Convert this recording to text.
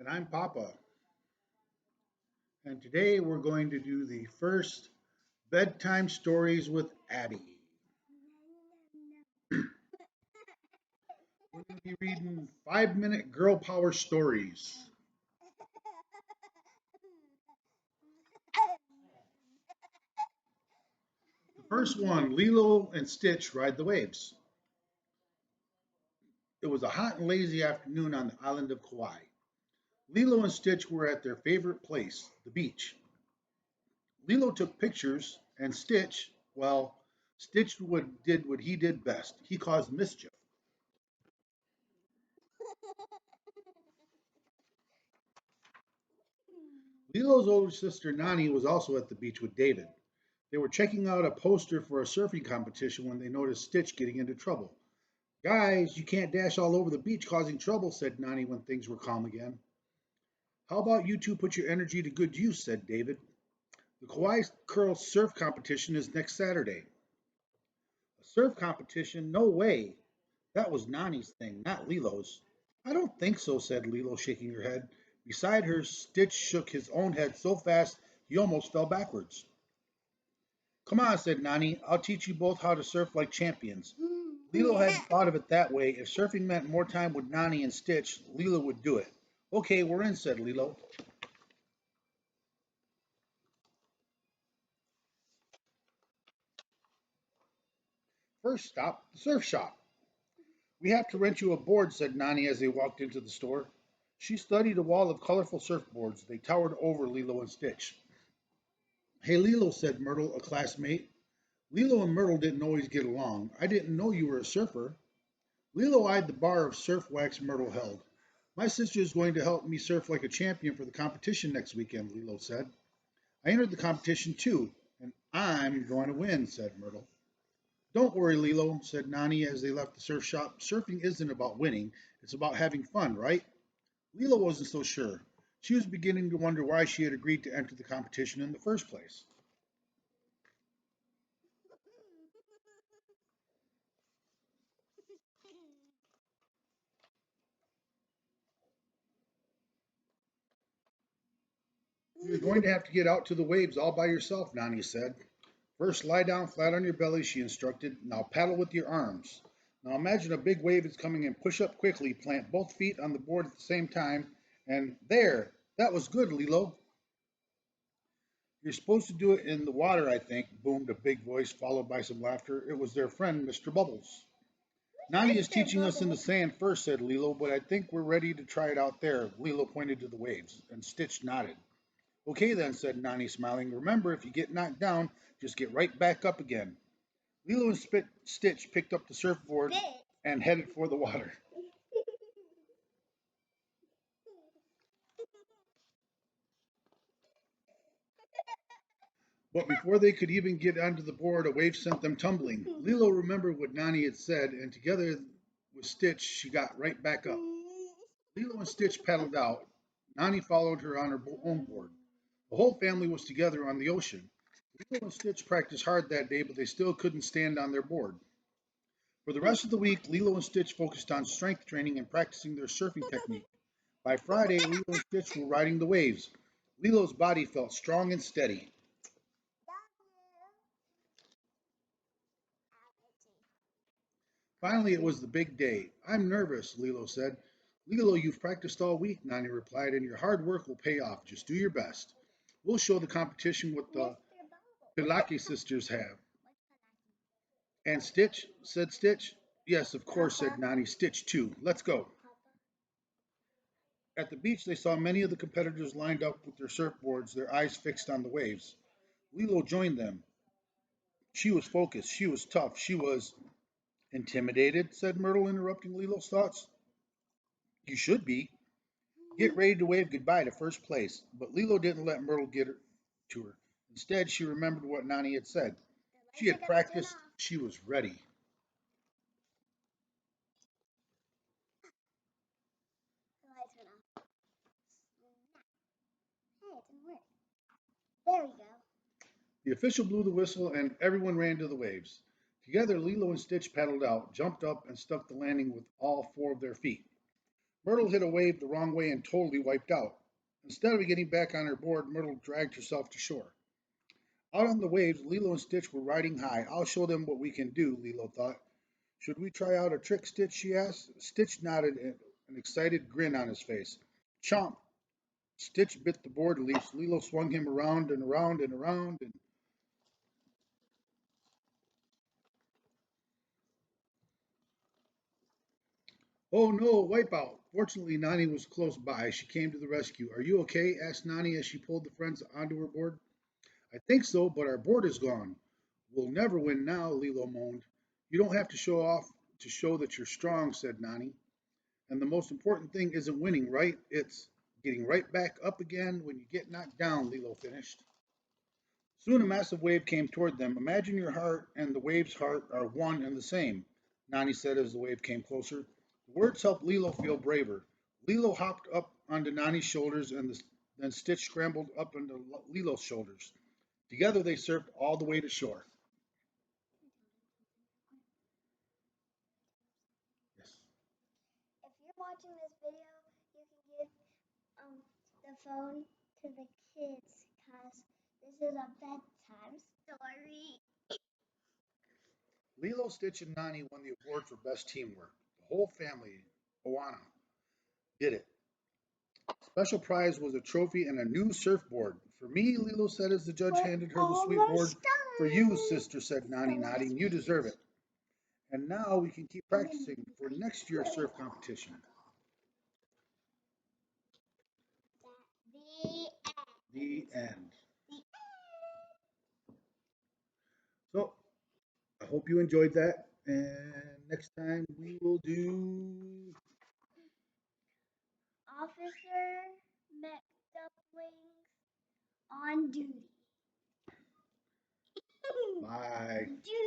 And I'm Papa. And today we're going to do the first bedtime stories with Abby. We're going to be reading 5 minute girl power stories. The first one, Lilo and Stitch ride the waves. It was a hot and lazy afternoon on the island of Kauai. Lilo and Stitch were at their favorite place, the beach. Lilo took pictures, and Stitch did what he did best. He caused mischief. Lilo's older sister Nani was also at the beach with David. They were checking out a poster for a surfing competition when they noticed Stitch getting into trouble. Guys, you can't dash all over the beach causing trouble, said Nani when things were calm again. How about you two put your energy to good use, said David. The Kauai Curl Surf Competition is next Saturday. A surf competition? No way. That was Nani's thing, not Lilo's. I don't think so, said Lilo, shaking her head. Beside her, Stitch shook his own head so fast he almost fell backwards. Come on, said Nani. I'll teach you both how to surf like champions. Lilo hadn't thought of it that way. If surfing meant more time with Nani and Stitch, Lilo would do it. Okay, we're in, said Lilo. First stop, the surf shop. We have to rent you a board, said Nani as they walked into the store. She studied a wall of colorful surfboards. They towered over Lilo and Stitch. Hey, Lilo, said Myrtle, a classmate. Lilo and Myrtle didn't always get along. I didn't know you were a surfer. Lilo eyed the bar of surf wax Myrtle held. My sister is going to help me surf like a champion for the competition next weekend, Lilo said. I entered the competition too, and I'm going to win, said Myrtle. Don't worry, Lilo, said Nani as they left the surf shop. Surfing isn't about winning, it's about having fun, right? Lilo wasn't so sure. She was beginning to wonder why she had agreed to enter the competition in the first place. You're going to have to get out to the waves all by yourself, Nani said. First, lie down flat on your belly, she instructed. Now paddle with your arms. Now imagine a big wave is coming in. Push up quickly. Plant both feet on the board at the same time. And there! That was good, Lilo. You're supposed to do it in the water, I think, boomed a big voice, followed by some laughter. It was their friend, Mr. Bubbles. Nani is teaching us in the sand first, said Lilo, but I think we're ready to try it out there. Lilo pointed to the waves, and Stitch nodded. Okay then, said Nani, smiling. Remember, if you get knocked down, just get right back up again. Lilo and Stitch picked up the surfboard and headed for the water. But before they could even get onto the board, a wave sent them tumbling. Lilo remembered what Nani had said, and together with Stitch, she got right back up. Lilo and Stitch paddled out. Nani followed her on her own board. The whole family was together on the ocean. Lilo and Stitch practiced hard that day, but they still couldn't stand on their board. For the rest of the week, Lilo and Stitch focused on strength training and practicing their surfing technique. By Friday, Lilo and Stitch were riding the waves. Lilo's body felt strong and steady. Finally, it was the big day. I'm nervous, Lilo said. Lilo, you've practiced all week, Nani replied, and your hard work will pay off. Just do your best. We'll show the competition what the Pilaki sisters have. And Stitch, said Stitch. Yes, of course, said Nani. Stitch too. Let's go. At the beach, they saw many of the competitors lined up with their surfboards, their eyes fixed on the waves. Lilo joined them. She was focused. She was tough. She was intimidated, said Myrtle, interrupting Lilo's thoughts. You should be. Get ready to wave goodbye to first place. But Lilo didn't let Myrtle get her to her. Instead, she remembered what Nani had said. She had practiced. She was ready. The official blew the whistle and everyone ran to the waves. Together, Lilo and Stitch paddled out, jumped up, and stuck the landing with all four of their feet. Myrtle hit a wave the wrong way and totally wiped out. Instead of getting back on her board, Myrtle dragged herself to shore. Out on the waves, Lilo and Stitch were riding high. I'll show them what we can do, Lilo thought. Should we try out a trick, Stitch? She asked. Stitch nodded, an excited grin on his face. Chomp! Stitch bit the board leaves. Lilo swung him around and around and around, and oh no, wipeout! Fortunately, Nani was close by. She came to the rescue. Are you okay? Asked Nani as she pulled the friends onto her board. I think so, but our board is gone. We'll never win now, Lilo moaned. You don't have to show off to show that you're strong, said Nani. And the most important thing isn't winning, right? It's getting right back up again when you get knocked down, Lilo finished. Soon a massive wave came toward them. Imagine your heart and the wave's heart are one and the same, Nani said as the wave came closer. The words helped Lilo feel braver. Lilo hopped up onto Nani's shoulders and then Stitch scrambled up onto Lilo's shoulders. Together they surfed all the way to shore. Yes. If you're watching this video, you can give the phone to the kids because this is a bedtime story. Lilo, Stitch, and Nani won the award for best teamwork. The whole family, Oana, did it. Special prize was a trophy and a new surfboard. For me, Lilo said as the judge We're handed her the sweet board. almost For you, done. sister, said Nani, nodding. You deserve it. And now we can keep practicing for next year's surf competition. The The end. the So I hope you enjoyed that. And next time we will do. officer McDoublings on duty. Bye. Duty.